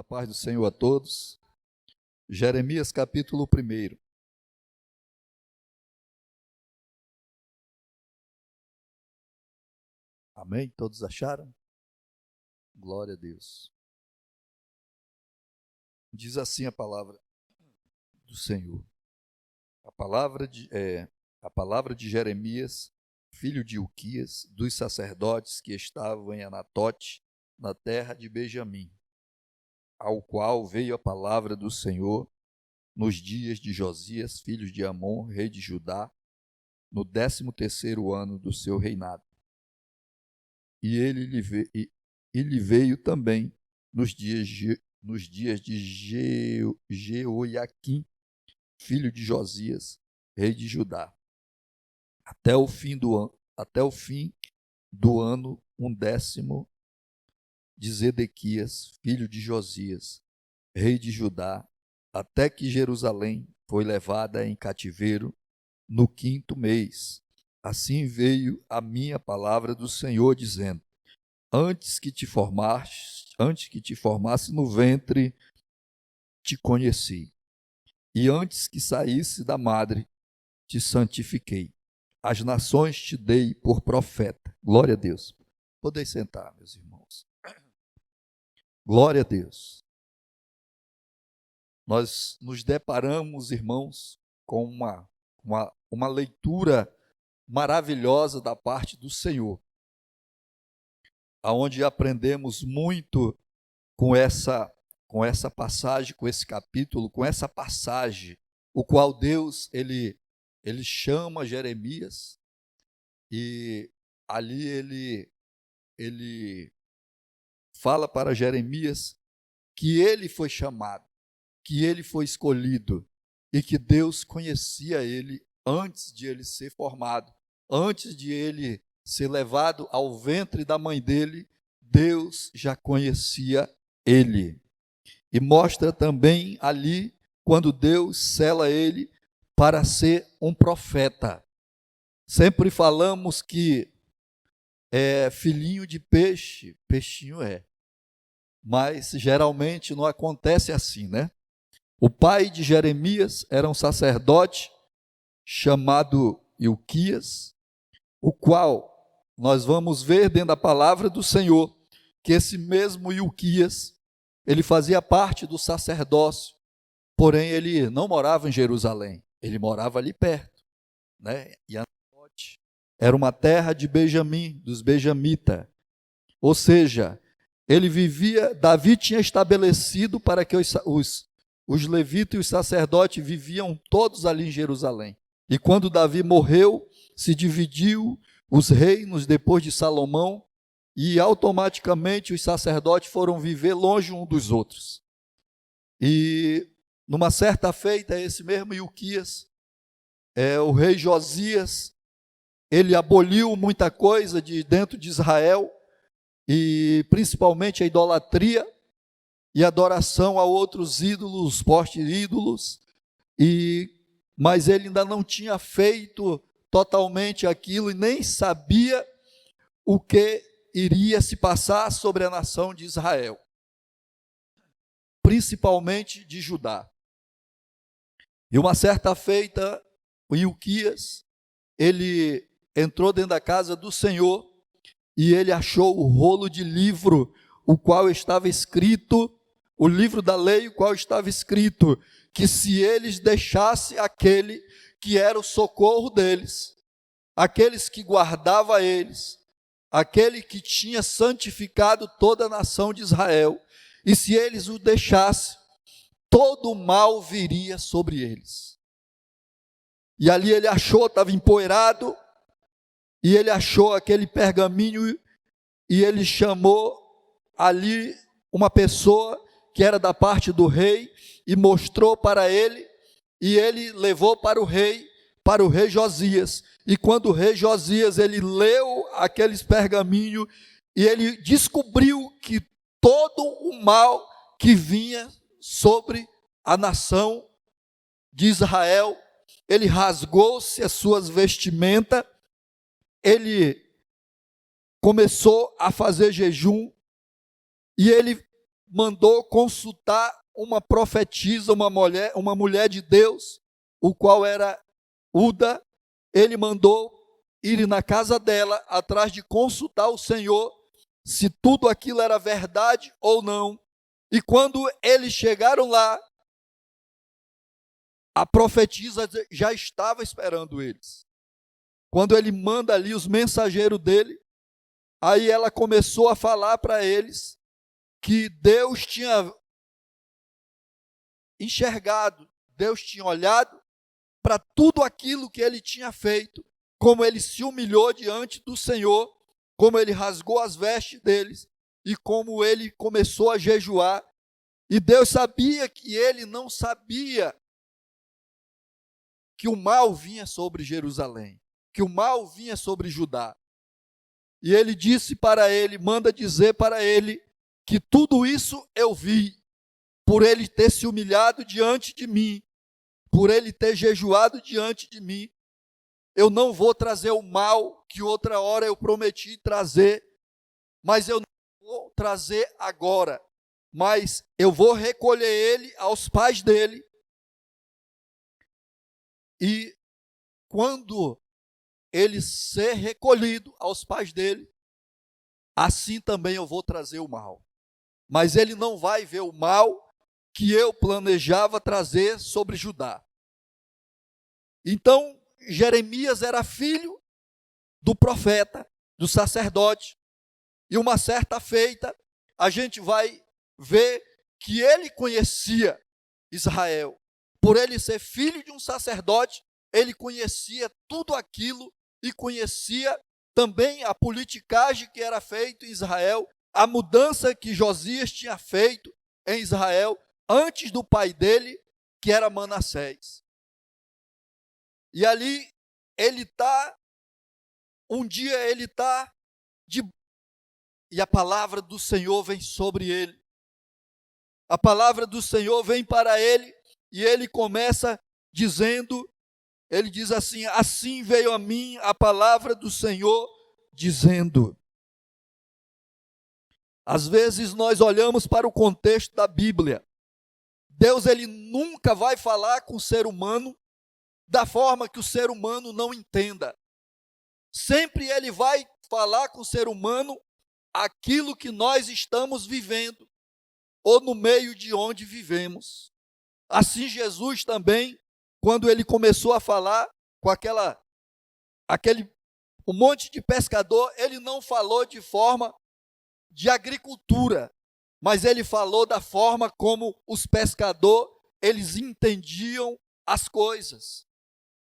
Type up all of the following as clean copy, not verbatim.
A paz do Senhor a todos. Jeremias capítulo 1. Amém? Todos acharam? Glória a Deus. Diz assim a palavra do Senhor. A palavra de Jeremias, filho de Ilquias, dos sacerdotes que estavam em Anatote, na terra de Benjamim, ao qual veio a palavra do Senhor nos dias de Josias, filho de Amon, rei de Judá, no 13º ano do seu reinado. E ele lhe veio também nos dias de Jeoiaquim, filho de Josias, rei de Judá, até o fim do ano 10º de Zedequias, filho de Josias, rei de Judá, até que Jerusalém foi levada em cativeiro no 5º mês. Assim veio a minha palavra do Senhor, dizendo: antes que te formasse no ventre, te conheci, e antes que saísse da madre, te santifiquei. As nações te dei por profeta. Glória a Deus. Podeis sentar, meus irmãos. Glória a Deus. Nós nos deparamos, irmãos, com uma leitura maravilhosa da parte do Senhor, aonde aprendemos muito com essa passagem, com esse capítulo, com essa passagem, o qual Deus ele chama Jeremias, e ali ele fala para Jeremias que ele foi chamado, que ele foi escolhido, e que Deus conhecia ele antes de ele ser formado, antes de ele ser levado ao ventre da mãe dele. Deus já conhecia ele. E mostra também ali, quando Deus sela ele para ser um profeta. Sempre falamos que é filhinho de peixe, peixinho é. Mas geralmente não acontece assim, né? O pai de Jeremias era um sacerdote chamado Ilquias, o qual nós vamos ver dentro da palavra do Senhor que esse mesmo Ilquias, ele fazia parte do sacerdócio, porém ele não morava em Jerusalém, ele morava ali perto, né? E Anatote era uma terra de Benjamim, dos benjamitas, ou seja, Davi tinha estabelecido para que os levitas e os sacerdotes viviam todos ali em Jerusalém. E quando Davi morreu, se dividiu os reinos depois de Salomão, e automaticamente os sacerdotes foram viver longe um dos outros. E numa certa feita, esse mesmo Ilquias, o rei Josias, ele aboliu muita coisa de dentro de Israel, e principalmente a idolatria e adoração a outros ídolos, postes ídolos, mas ele ainda não tinha feito totalmente aquilo e nem sabia o que iria se passar sobre a nação de Israel, principalmente de Judá. E uma certa feita, o Ilquias, ele entrou dentro da casa do Senhor e ele achou o rolo de livro, o qual estava escrito, o livro da lei, o qual estava escrito que se eles deixassem aquele que era o socorro deles, aqueles que guardava eles, aquele que tinha santificado toda a nação de Israel, e se eles o deixassem, todo o mal viria sobre eles. E ali ele achou, estava empoeirado, e ele achou aquele pergaminho, e ele chamou ali uma pessoa que era da parte do rei, e mostrou para ele, e ele levou para o rei Josias. E quando o rei Josias, ele leu aqueles pergaminhos, e ele descobriu que todo o mal que vinha sobre a nação de Israel, ele rasgou-se as suas vestimentas, ele começou a fazer jejum, e ele mandou consultar uma profetisa, uma mulher de Deus, o qual era Uda. Ele mandou ir na casa dela, atrás de consultar o Senhor, se tudo aquilo era verdade ou não. E quando eles chegaram lá, a profetisa já estava esperando eles. Quando ele manda ali os mensageiros dele, aí ela começou a falar para eles que Deus tinha enxergado, Deus tinha olhado para tudo aquilo que ele tinha feito, como ele se humilhou diante do Senhor, como ele rasgou as vestes deles e como ele começou a jejuar. E Deus sabia que ele não sabia que o mal vinha sobre Jerusalém, que o mal vinha sobre Judá. E ele disse para ele, manda dizer para ele, que tudo isso eu vi, por ele ter se humilhado diante de mim, por ele ter jejuado diante de mim. Eu não vou trazer o mal que outra hora eu prometi trazer, mas eu não vou trazer agora. Mas eu vou recolher ele aos pais dele. E quando ele ser recolhido aos pais dele, assim também eu vou trazer o mal. Mas ele não vai ver o mal que eu planejava trazer sobre Judá. Então, Jeremias era filho do profeta, do sacerdote. E uma certa feita, a gente vai ver que ele conhecia Israel. Por ele ser filho de um sacerdote, ele conhecia tudo aquilo e conhecia também a politicagem que era feita em Israel, a mudança que Josias tinha feito em Israel antes do pai dele, que era Manassés. E ali ele está, um dia ele está, e a palavra do Senhor vem sobre ele. A palavra do Senhor vem para ele e ele começa dizendo, ele diz assim: assim veio a mim a palavra do Senhor, dizendo. Às vezes nós olhamos para o contexto da Bíblia. Deus, ele nunca vai falar com o ser humano da forma que o ser humano não entenda. Sempre ele vai falar com o ser humano aquilo que nós estamos vivendo, ou no meio de onde vivemos. Assim Jesus também, quando ele começou a falar com um monte de pescador, ele não falou de forma de agricultura, mas ele falou da forma como os pescadores, eles entendiam as coisas.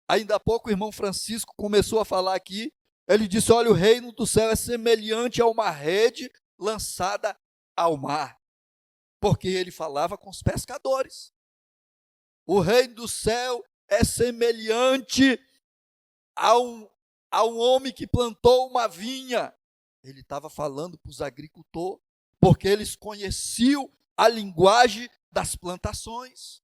Ainda há pouco o irmão Francisco começou a falar aqui, ele disse: olha, o reino do céu é semelhante a uma rede lançada ao mar, porque ele falava com os pescadores. O reino do céu é semelhante a um homem que plantou uma vinha. Ele estava falando para os agricultores, porque eles conheciam a linguagem das plantações.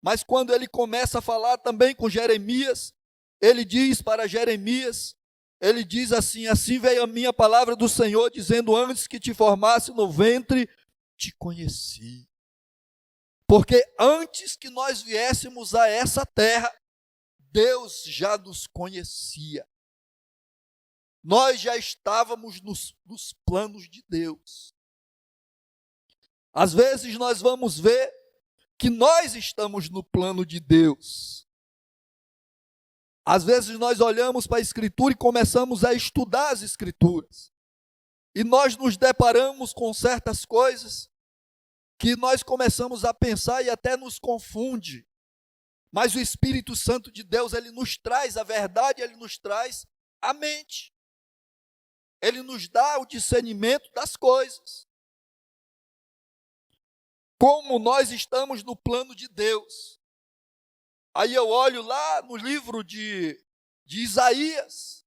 Mas quando ele começa a falar também com Jeremias, ele diz para Jeremias, ele diz assim: assim veio a minha palavra do Senhor, dizendo: antes que te formasse no ventre, te conheci. Porque antes que nós viéssemos a essa terra, Deus já nos conhecia. Nós já estávamos nos planos de Deus. Às vezes nós vamos ver que nós estamos no plano de Deus. Às vezes nós olhamos para a Escritura e começamos a estudar as Escrituras. E nós nos deparamos com certas coisas que nós começamos a pensar e até nos confunde. Mas o Espírito Santo de Deus, ele nos traz a verdade, ele nos traz a mente. Ele nos dá o discernimento das coisas. Como nós estamos no plano de Deus. Aí eu olho lá no livro de Isaías,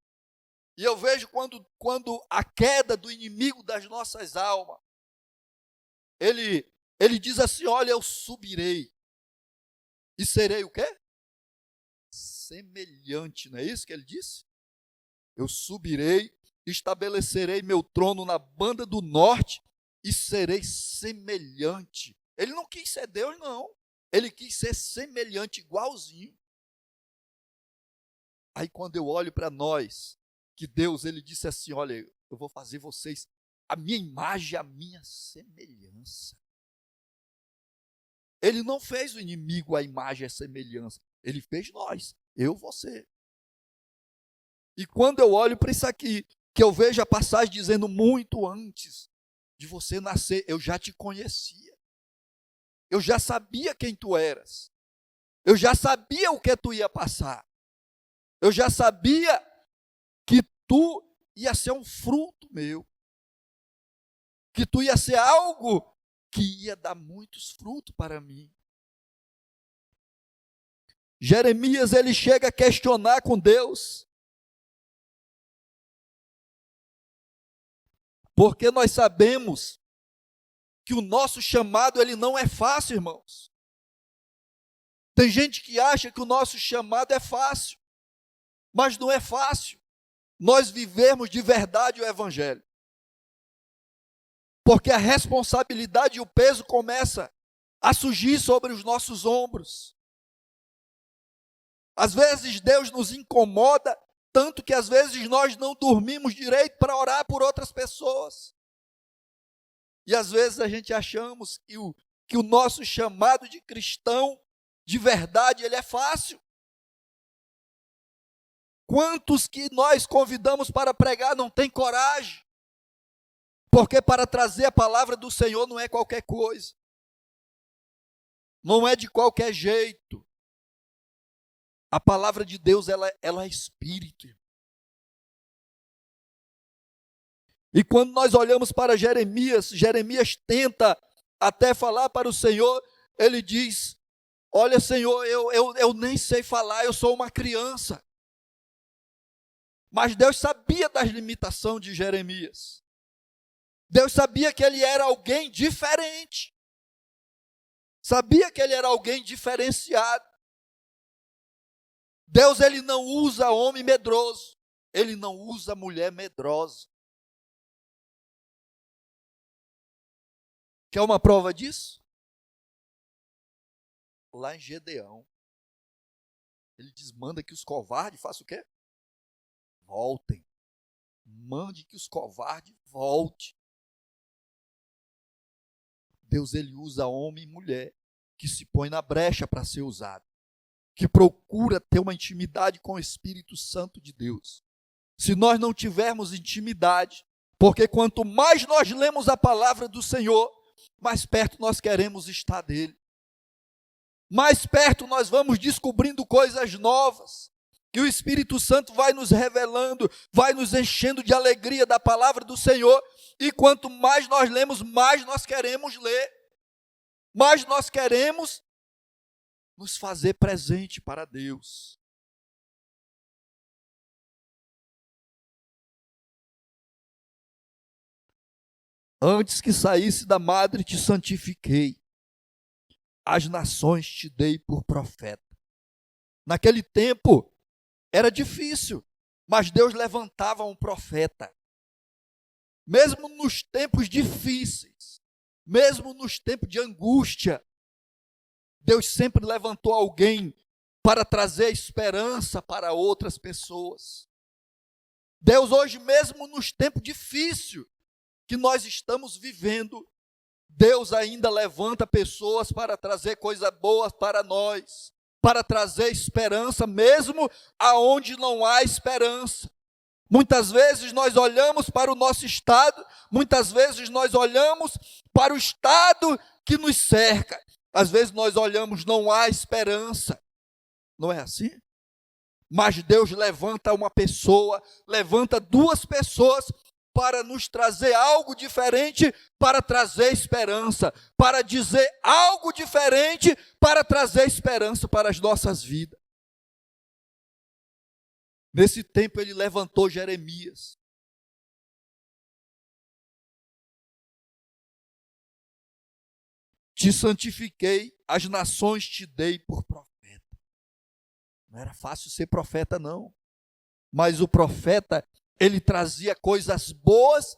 e eu vejo quando a queda do inimigo das nossas almas, ele diz assim: olha, eu subirei, e serei o quê? Semelhante, não é isso que ele disse? Eu subirei, estabelecerei meu trono na banda do norte, e serei semelhante. Ele não quis ser Deus, não. Ele quis ser semelhante, igualzinho. Aí quando eu olho para nós, que Deus, ele disse assim, olha, eu vou fazer vocês a minha imagem, a minha semelhança. Ele não fez o inimigo a imagem e a semelhança. Ele fez nós, eu, você. E quando eu olho para isso aqui, que eu vejo a passagem dizendo muito antes de você nascer, eu já te conhecia. Eu já sabia quem tu eras. Eu já sabia o que tu ia passar. Eu já sabia que tu ia ser um fruto meu. Que tu ia ser algo que ia dar muitos frutos para mim. Jeremias, ele chega a questionar com Deus. Porque nós sabemos que o nosso chamado, ele não é fácil, irmãos. Tem gente que acha que o nosso chamado é fácil, mas não é fácil nós vivermos de verdade o evangelho. Porque a responsabilidade e o peso começa a surgir sobre os nossos ombros. Às vezes Deus nos incomoda, tanto que às vezes nós não dormimos direito para orar por outras pessoas. E às vezes a gente achamos que o nosso chamado de cristão, de verdade, ele é fácil. Quantos que nós convidamos para pregar não tem coragem? Porque para trazer a palavra do Senhor não é qualquer coisa. Não é de qualquer jeito. A palavra de Deus, ela é espírito. E quando nós olhamos para Jeremias, Jeremias tenta até falar para o Senhor, ele diz, olha Senhor, eu nem sei falar, eu sou uma criança. Mas Deus sabia das limitações de Jeremias. Deus sabia que ele era alguém diferente. Sabia que ele era alguém diferenciado. Deus, ele não usa homem medroso. Ele não usa mulher medrosa. Quer uma prova disso? Lá em Gedeão. Ele diz, manda que os covardes façam o quê? Voltem. Mande que os covardes voltem. Deus, ele usa homem e mulher que se põe na brecha para ser usado, que procura ter uma intimidade com o Espírito Santo de Deus. Se nós não tivermos intimidade, porque quanto mais nós lemos a palavra do Senhor, mais perto nós queremos estar dele. Mais perto nós vamos descobrindo coisas novas, que o Espírito Santo vai nos revelando, vai nos enchendo de alegria da palavra do Senhor, e quanto mais nós lemos, mais nós queremos ler, mais nós queremos nos fazer presente para Deus. Antes que saísse da madre te santifiquei, as nações te dei por profeta. Naquele tempo era difícil, mas Deus levantava um profeta. Mesmo nos tempos difíceis, mesmo nos tempos de angústia, Deus sempre levantou alguém para trazer esperança para outras pessoas. Deus hoje, mesmo nos tempos difíceis que nós estamos vivendo, Deus ainda levanta pessoas para trazer coisas boas para nós, para trazer esperança, mesmo aonde não há esperança. Muitas vezes nós olhamos para o nosso estado, muitas vezes nós olhamos para o estado que nos cerca. Às vezes nós olhamos, não há esperança. Não é assim? Mas Deus levanta uma pessoa, levanta duas pessoas para nos trazer algo diferente, para trazer esperança, para dizer algo diferente, para trazer esperança para as nossas vidas. Nesse tempo ele levantou Jeremias. Te santifiquei, as nações te dei por profeta. Não era fácil ser profeta, não. Mas o profeta, ele trazia coisas boas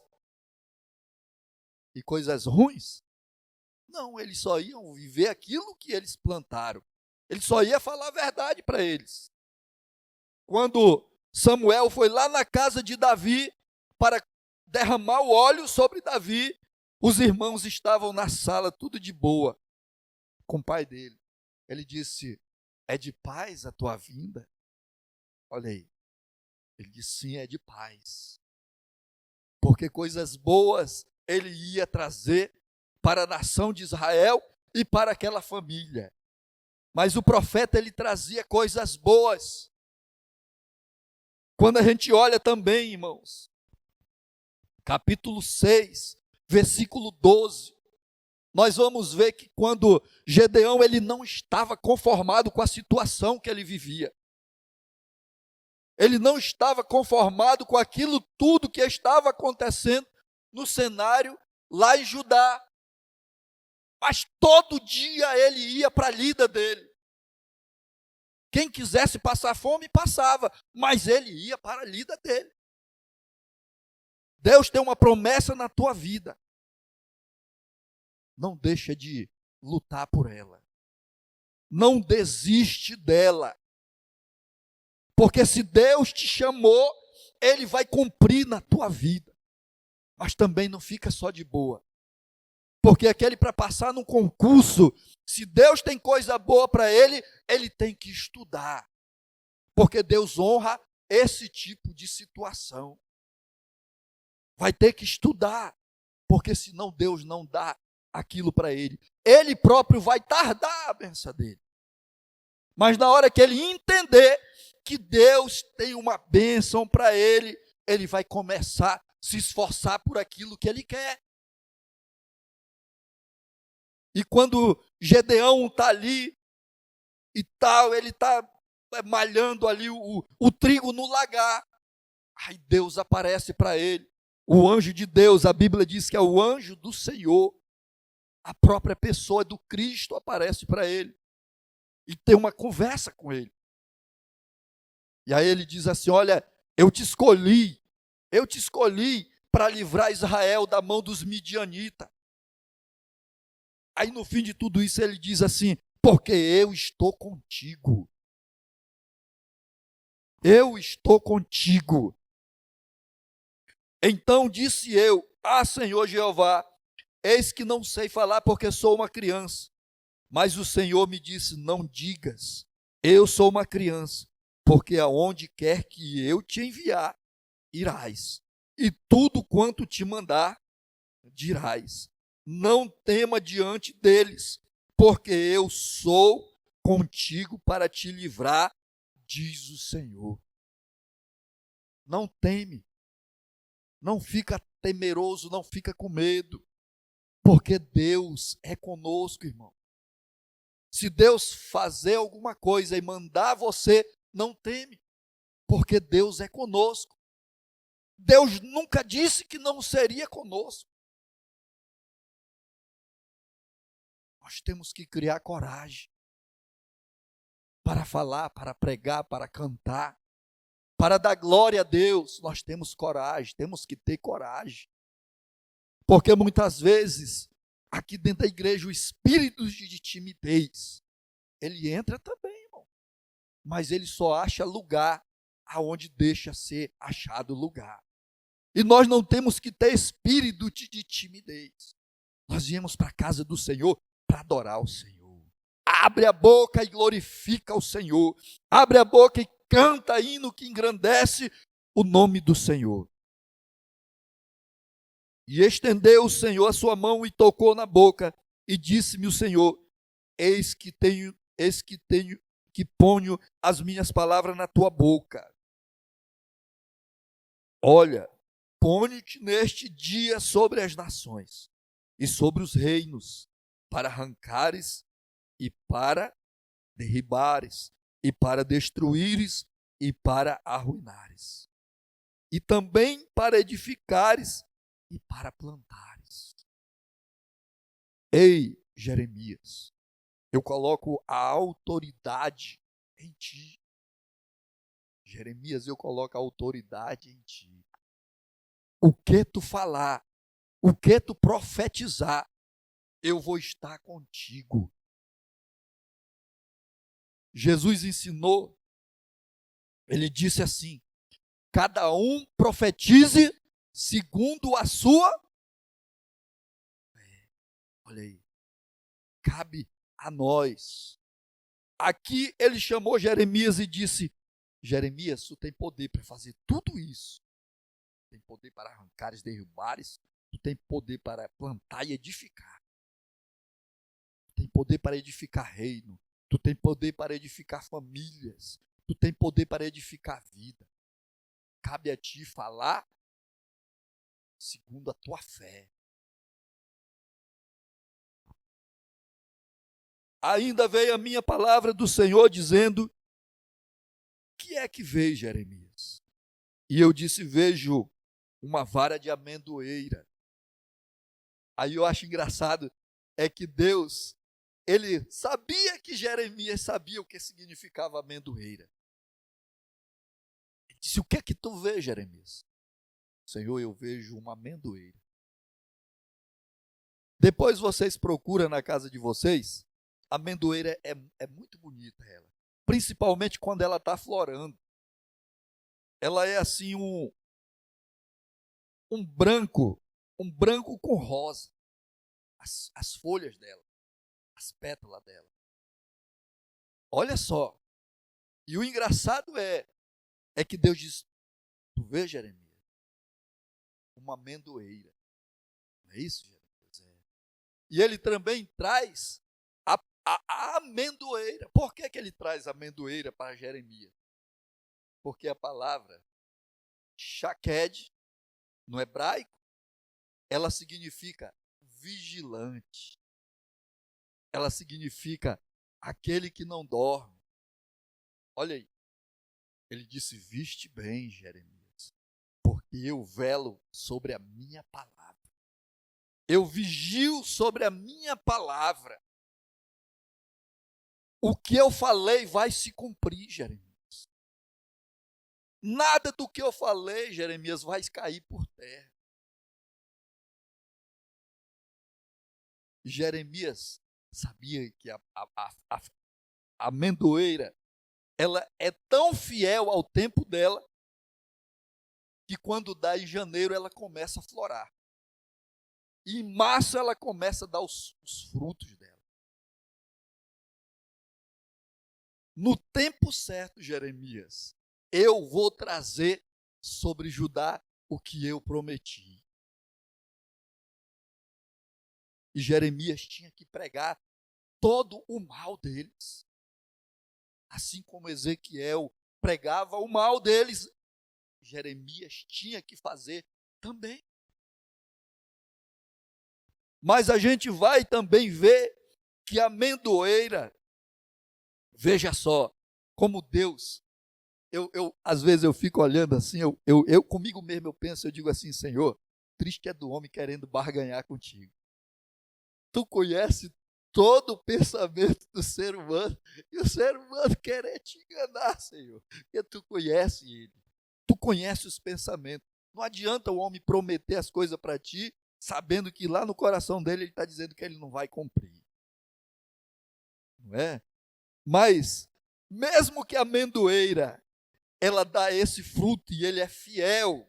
e coisas ruins? Não, eles só iam viver aquilo que eles plantaram. Ele só ia falar a verdade para eles. Quando Samuel foi lá na casa de Davi para derramar o óleo sobre Davi, os irmãos estavam na sala, tudo de boa, com o pai dele. Ele disse: é de paz a tua vinda? Olha aí. Ele disse: sim, é de paz. Porque coisas boas ele ia trazer para a nação de Israel e para aquela família. Mas o profeta, ele trazia coisas boas. Quando a gente olha também, irmãos, capítulo 6, versículo 12, nós vamos ver que quando Gedeão, ele não estava conformado com a situação que ele vivia. Ele não estava conformado com aquilo tudo que estava acontecendo no cenário lá em Judá. Mas todo dia ele ia para a lida dele. Quem quisesse passar fome, passava, mas ele ia para a lida dele. Deus tem uma promessa na tua vida. Não deixa de lutar por ela. Não desiste dela. Porque se Deus te chamou, Ele vai cumprir na tua vida. Mas também não fica só de boa. Porque aquele para passar num concurso, se Deus tem coisa boa para ele, ele tem que estudar. Porque Deus honra esse tipo de situação. Vai ter que estudar, porque senão Deus não dá aquilo para ele. Ele próprio vai tardar a bênção dele. Mas na hora que ele entender que Deus tem uma bênção para ele, ele vai começar a se esforçar por aquilo que ele quer. E quando Gedeão está ali e tal, ele está malhando ali o trigo no lagar. Aí Deus aparece para ele. O anjo de Deus, a Bíblia diz que é o anjo do Senhor. A própria pessoa do Cristo aparece para ele. E tem uma conversa com ele. E aí ele diz assim: olha, eu te escolhi para livrar Israel da mão dos midianitas. Aí no fim de tudo isso ele diz assim: porque eu estou contigo. Eu estou contigo. Então disse eu: ah, Senhor Jeová, eis que não sei falar porque sou uma criança. Mas o Senhor me disse: não digas, eu sou uma criança, porque aonde quer que eu te enviar, irás. E tudo quanto te mandar, dirás. Não tema diante deles, porque eu sou contigo para te livrar, diz o Senhor. Não teme, não fica temeroso, não fica com medo, porque Deus é conosco, irmão. Se Deus fazer alguma coisa e mandar você, não teme, porque Deus é conosco. Deus nunca disse que não seria conosco. Nós temos que criar coragem para falar, para pregar, para cantar, para dar glória a Deus. Nós temos coragem, temos que ter coragem. Porque muitas vezes, aqui dentro da igreja, o espírito de timidez, ele entra também, irmão. Mas ele só acha lugar aonde deixa ser achado lugar. E nós não temos que ter espírito de timidez. Nós viemos para a casa do Senhor para adorar o Senhor. Abre a boca e glorifica o Senhor. Abre a boca e canta hino que engrandece o nome do Senhor. E estendeu o Senhor a sua mão e tocou na boca, e disse-me o Senhor: eis que ponho as minhas palavras na tua boca. Olha, ponho-te neste dia sobre as nações e sobre os reinos, para arrancares e para derribares, e para destruíres e para arruinares, e também para edificares e para plantares. Ei, Jeremias, eu coloco a autoridade em ti. Jeremias, eu coloco a autoridade em ti. O que tu falar, O que tu profetizar, eu vou estar contigo. Jesus ensinou, ele disse assim: cada um profetize segundo a sua fé. Olha aí, cabe a nós. Aqui ele chamou Jeremias e disse: Jeremias, tu tem poder para fazer tudo isso. Tem poder para arrancares, derrubares. Tu tem poder para plantar e edificar. Tu tem poder para edificar reino. Tu tem poder para edificar famílias. Tu tem poder para edificar a vida. Cabe a ti falar segundo a tua fé. Ainda veio a minha palavra do Senhor dizendo: que é que vês, Jeremias? E eu disse: vejo uma vara de amendoeira. Aí eu acho engraçado, é que Deus, ele sabia que Jeremias sabia o que significava amendoeira. Ele disse: o que é que tu vês, Jeremias? Senhor, eu vejo uma amendoeira. Depois vocês procuram na casa de vocês, a amendoeira é muito bonita ela. Principalmente quando ela está florando. Ela é assim um branco com rosa. As folhas dela, as pétalas dela. Olha só. E o engraçado é que Deus diz: tu vê, Jeremias, uma amendoeira. Não é isso, Jeremias? É. E ele também traz a amendoeira. Por que ele traz a amendoeira para Jeremias? Porque a palavra shaked, no hebraico, ela significa vigilante. Ela significa aquele que não dorme. Olha aí. Ele disse: viste bem, Jeremias, porque eu velo sobre a minha palavra. Eu vigio sobre a minha palavra. O que eu falei vai se cumprir, Jeremias. Nada do que eu falei, Jeremias, vai cair por terra. Jeremias sabia que a amendoeira, ela é tão fiel ao tempo dela, que quando dá em janeiro ela começa a florar. E em março ela começa a dar os frutos dela. No tempo certo, Jeremias, eu vou trazer sobre Judá o que eu prometi. E Jeremias tinha que pregar todo o mal deles. Assim como Ezequiel pregava o mal deles, Jeremias tinha que fazer também. Mas a gente vai também ver que a amendoeira, veja só, como Deus, às vezes eu fico olhando assim, eu comigo mesmo eu penso, eu digo assim: Senhor, triste é do homem querendo barganhar contigo. Tu conhece todo o pensamento do ser humano, e o ser humano quer te enganar, Senhor, porque tu conhece ele, tu conhece os pensamentos. Não adianta o homem prometer as coisas para ti, sabendo que lá no coração dele ele está dizendo que ele não vai cumprir. Não é? Mas, mesmo que a amendoeira, ela dá esse fruto e ele é fiel,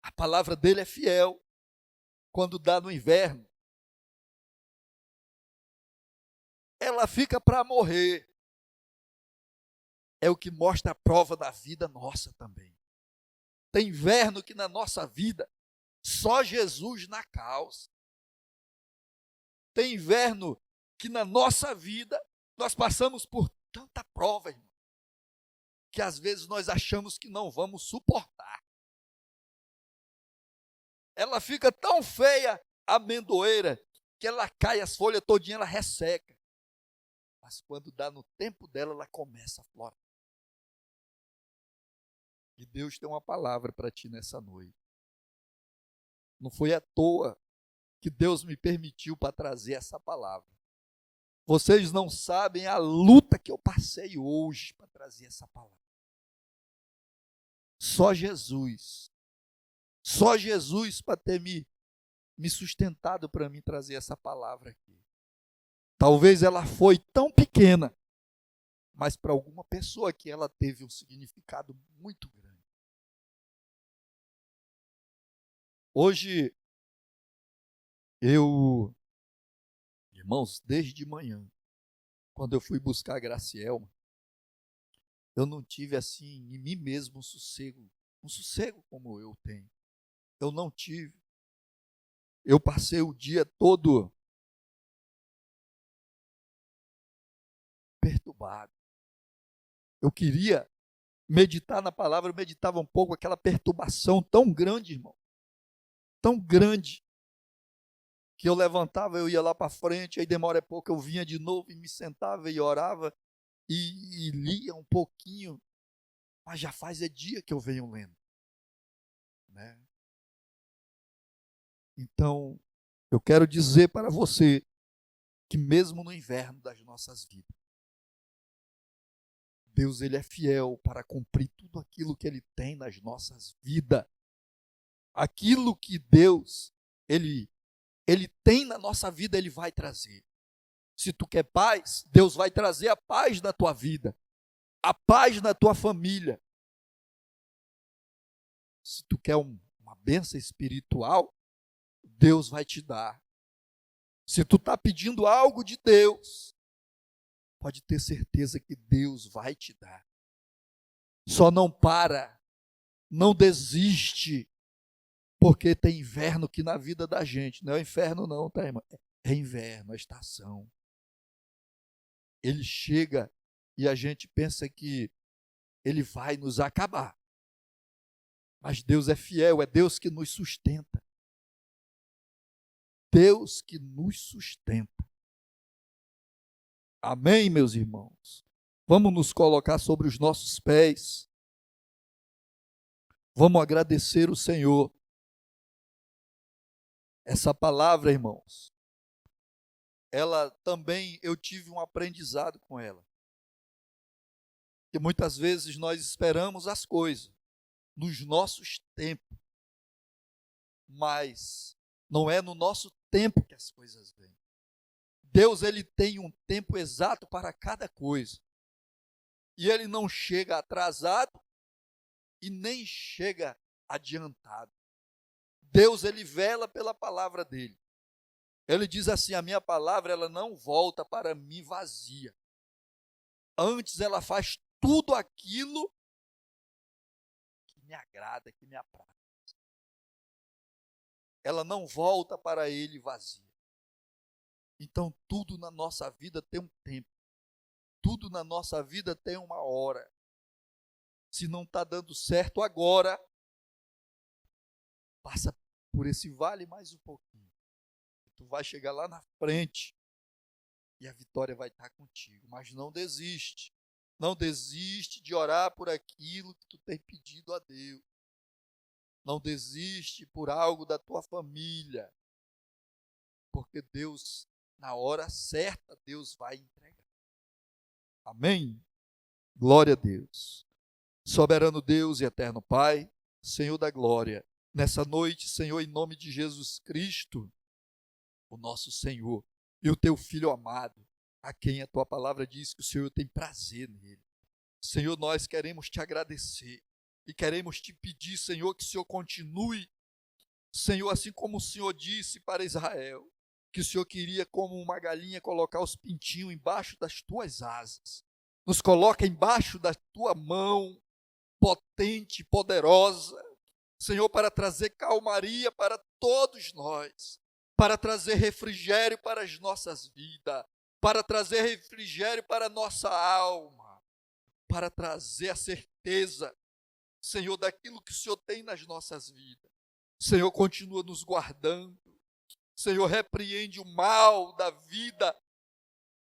a palavra dele é fiel, quando dá no inverno, ela fica para morrer. É o que mostra a prova da vida nossa também. Tem inverno que na nossa vida, só Jesus na causa. Tem inverno que na nossa vida, nós passamos por tanta prova, irmão, que às vezes nós achamos que não vamos suportar. Ela fica tão feia, a amendoeira, que ela cai, as folhas todinhas, ela resseca. Mas quando dá no tempo dela, ela começa a florar. E Deus tem uma palavra para ti nessa noite. Não foi à toa que Deus me permitiu para trazer essa palavra. Vocês não sabem a luta que eu passei hoje para trazer essa palavra. Só Jesus para ter me me sustentado para mim trazer essa palavra aqui. Talvez ela foi tão pequena, mas para alguma pessoa que ela teve um significado muito grande. Hoje, irmãos, desde de manhã, quando eu fui buscar a Gracielma, eu não tive assim em mim mesmo um sossego como eu tenho. Eu não tive. Eu passei o dia todo perturbado. Eu queria meditar na palavra, eu meditava um pouco aquela perturbação tão grande, irmão. Tão grande. Que eu levantava, eu ia lá para frente, aí demora pouco, eu vinha de novo e me sentava e orava e lia um pouquinho. Mas já faz dia que eu venho lendo. Né? Então, eu quero dizer para você que mesmo no inverno das nossas vidas, Deus ele é fiel para cumprir tudo aquilo que ele tem nas nossas vidas. Aquilo que Deus ele tem na nossa vida, ele vai trazer. Se tu quer paz, Deus vai trazer a paz na tua vida, a paz na tua família. Se tu quer uma bênção espiritual, Deus vai te dar. Se tu está pedindo algo de Deus, pode ter certeza que Deus vai te dar. Só não para, não desiste, porque tem inverno que na vida da gente, não é inferno não, tá, irmão? É inverno, é estação. Ele chega e a gente pensa que ele vai nos acabar. Mas Deus é fiel, é Deus que nos sustenta. Deus que nos sustenta. Amém, meus irmãos? Vamos nos colocar sobre os nossos pés. Vamos agradecer o Senhor. Essa palavra, irmãos, ela também, eu tive um aprendizado com ela. Que muitas vezes nós esperamos as coisas nos nossos tempos, mas não é no nosso tempo que as coisas vêm. Deus ele tem um tempo exato para cada coisa. E ele não chega atrasado e nem chega adiantado. Deus ele vela pela palavra dele. Ele diz assim: a minha palavra ela não volta para mim vazia. Antes ela faz tudo aquilo que me agrada, que me apraz. Ela não volta para ele vazia. Então tudo na nossa vida tem um tempo. Tudo na nossa vida tem uma hora. Se não está dando certo agora, passa por esse vale mais um pouquinho. Tu vai chegar lá na frente e a vitória vai estar contigo. Mas não desiste. Não desiste de orar por aquilo que tu tem pedido a Deus. Não desiste por algo da tua família. Porque Deus, na hora certa, Deus vai entregar. Amém? Glória a Deus. Soberano Deus e eterno Pai, Senhor da glória, nessa noite, Senhor, em nome de Jesus Cristo, o nosso Senhor e o teu Filho amado, a quem a tua palavra diz que o Senhor tem prazer nele. Senhor, nós queremos te agradecer e queremos te pedir, Senhor, que o Senhor continue, Senhor, assim como o Senhor disse para Israel, que o Senhor queria, como uma galinha, colocar os pintinhos embaixo das tuas asas. Nos coloca embaixo da tua mão, potente, poderosa, Senhor, para trazer calmaria para todos nós, para trazer refrigério para as nossas vidas, para trazer refrigério para a nossa alma, para trazer a certeza, Senhor, daquilo que o Senhor tem nas nossas vidas. Senhor, continua nos guardando. Senhor, repreende o mal da vida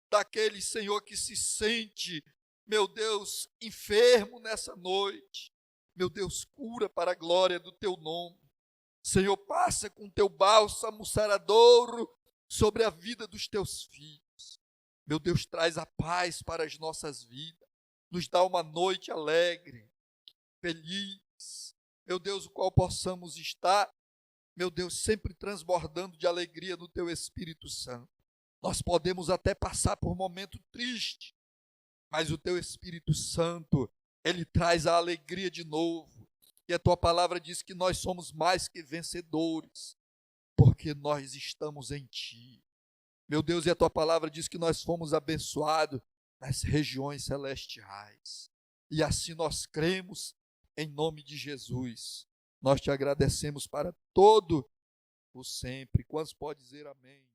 daquele, Senhor, que se sente, meu Deus, enfermo nessa noite. Meu Deus, cura para a glória do teu nome. Senhor, passa com teu bálsamo saradouro sobre a vida dos teus filhos. Meu Deus, traz a paz para as nossas vidas. Nos dá uma noite alegre, feliz. Meu Deus, o qual possamos estar, meu Deus, sempre transbordando de alegria no teu Espírito Santo. Nós podemos até passar por um momento triste, mas o teu Espírito Santo, ele traz a alegria de novo. E a tua palavra diz que nós somos mais que vencedores, porque nós estamos em ti. Meu Deus, e a tua palavra diz que nós fomos abençoados nas regiões celestiais. E assim nós cremos em nome de Jesus. Nós te agradecemos para todo o sempre. Quantos pode dizer amém?